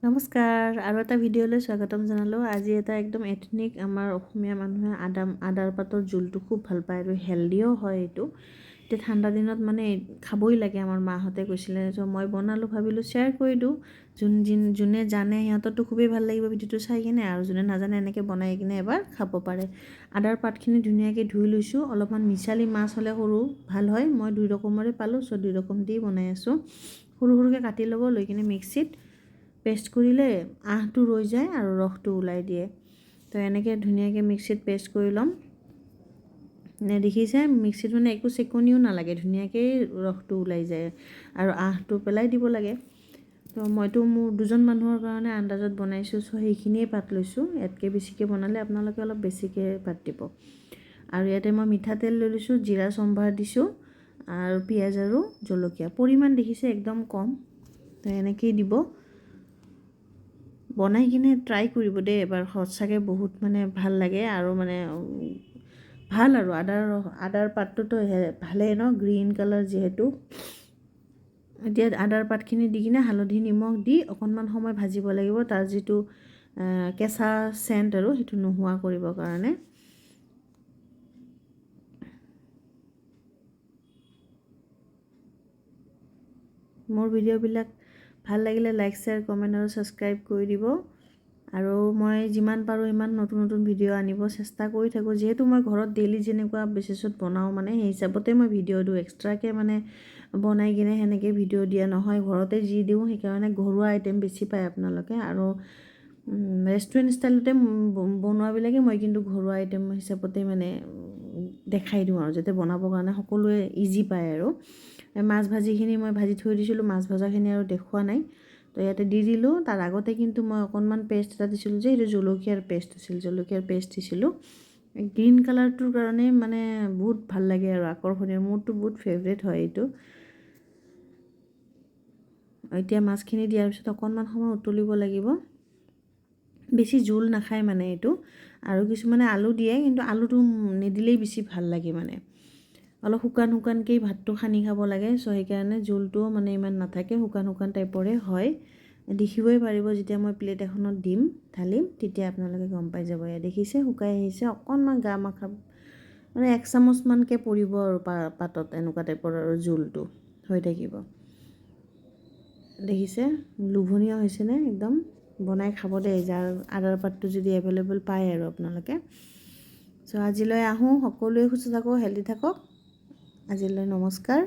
নমস্কাৰ আৰু এটা ভিডিঅ'লৈ স্বাগতম জনালোঁ। আজি এটা একদম এথনিক আমাৰ অসমীয়া মানুহে আদাৰ পাতৰ জোলটো খুব ভাল পায় আৰু হেল্ডিও হয় এইটো। এতিয়া ঠাণ্ডা দিনত মানে খাবই লাগে, আমাৰ মাহঁতে কৈছিলে। চ' মই বনালোঁ, ভাবিলোঁ শ্বেয়াৰ কৰি দিওঁ। যোনে জানে সিহঁতৰতো খুবেই ভাল লাগিব ভিডিঅ'টো চাই কিনে, আৰু যোনে নাজানে এনেকৈ বনাই কিনে এবাৰ খাব পাৰে। আদাৰ পাতখিনি ধুনীয়াকৈ ধুই লৈছোঁ। অলপমান মিছালি মাছ হ'লে সৰু ভাল হয়, মই 2 ৰকমৰে পালোঁ, চ' 2 ৰকম দি বনাই আছোঁ। সৰু সৰুকৈ কাটি ল'ব, লৈ কিনে মিক্সিত পেষ্ট কৰিলে আহটো ৰৈ যায় আৰু ৰসটো ওলাই দিয়ে। তো এনেকৈ ধুনীয়াকৈ মিক্সিত পেষ্ট কৰি ল'ম। দেখিছে মিক্সিত মানে একো চেকনিও নালাগে, ধুনীয়াকৈ ৰসটো ওলাই যায় আৰু আহটো পেলাই দিব লাগে। তো মইতো মোৰ 2জন মানুহৰ কাৰণে আন্দাজত বনাইছোঁ, চ' সেইখিনিয়ে পাত লৈছোঁ। ইয়াতকৈ বেছিকৈ বনালে আপোনালোকে অলপ বেছিকৈ পাত দিব। আৰু ইয়াতে মই মিঠাতেল লৈ লৈছোঁ, জিৰা চম্ভাৰ দিছোঁ আৰু পিঁয়াজ আৰু জলকীয়া পৰিমাণ দেখিছে একদম কম। তো এনেকৈয়ে দিব। বনাই কিনে ট্ৰাই কৰিব দেই এবাৰ, সঁচাকৈ বহুত মানে ভাল লাগে আৰু মানে ভাল আৰু আদাৰ পাতটোতো ভালেই ন, গ্ৰীণ কালাৰ যিহেতু। এতিয়া আদাৰ পাতখিনি দি কিনে হালধি নিমখ দি অকণমান সময় ভাজিব লাগিব, তাৰ যিটো কেঁচা চেণ্ট আৰু সেইটো নোহোৱা কৰিবৰ কাৰণে। মোৰ ভিডিঅ'বিলাক ভাল লাগিলে লাইক, শ্বেয়াৰ, কমেণ্ট আৰু ছাবস্ক্ৰাইব কৰি দিব। আৰু মই যিমান পাৰোঁ সিমান নতুন নতুন ভিডিঅ' আনিব চেষ্টা কৰি থাকোঁ। যিহেতু মই ঘৰত ডেইলি যেনেকুৱা বেচিছত বনাওঁ, মানে সেই হিচাপতে মই ভিডিঅ' দিওঁ। এক্সট্ৰাকৈ মানে বনাই কিনে সেনেকৈ ভিডিঅ' দিয়া নহয়, ঘৰতে যি দিওঁ সেইকাৰণে ঘৰুৱা আইটেম বেছি পায় আপোনালোকে। আৰু ৰেষ্টুৰেণ্ট ষ্টাইলতে বনোৱাবিলাকে মই কিন্তু ঘৰুৱা আইটেম হিচাপতে মানে দেখাই দিওঁ, আৰু যাতে বনাবৰ কাৰণে সকলোৱে ইজি পায়। আৰু মাছ ভাজিখিনি মই ভাজি থৈ দিছিলোঁ, মাছ ভজাখিনি আৰু দেখুওৱা নাই, তো ইয়াতে দি দিলোঁ। তাৰ আগতে কিন্তু মই অকণমান পেষ্ট এটা দিছিলোঁ, যে সেইটো জলকীয়াৰ পেষ্ট আছিল, জলকীয়াৰ পেষ্ট দিছিলোঁ। গ্ৰীণ কালাৰটোৰ কাৰণে মানে বহুত ভাল লাগে আৰু আকৰ্ষণীয়, মোৰতো বহুত ফেভৰেট হয় এইটো। এতিয়া মাছখিনি দিয়াৰ পিছত অকণমান সময় উতলিব লাগিব। বেছি জোল নাখায় মানে এইটো। আৰু কিছুমানে আলু দিয়ে, কিন্তু আলুটো নিদিলেই বেছি ভাল লাগে মানে। অলপ শুকান শুকানকৈ ভাতটো সানি খাব লাগে, চ' সেইকাৰণে জোলটোও মানে ইমান নাথাকে, শুকান শুকান টাইপৰে হয়। দেখিবই পাৰিব যেতিয়া মই প্লেট এখনত ঢালিম, তেতিয়া আপোনালোকে গম পাই যাব। দেখিছে শুকাই আহিছে, অকণমান গা মাখা মানে 1 চামুচমানকৈ পৰিব আৰু পাতত, এনেকুৱা টাইপৰ আৰু জোলটো হৈ থাকিব। দেখিছে লোভনীয় হৈছেনে একদম। বনাই খাব দেই, যাৰ আদাৰ পাতটো যদি এভেইলেবল পায় আৰু আপোনালোকে। চ' আজিলৈ আহোঁ, সকলোৱে সুস্থ থাকক, হেল্ডি থাকক। আজিলৈ নমস্কাৰ।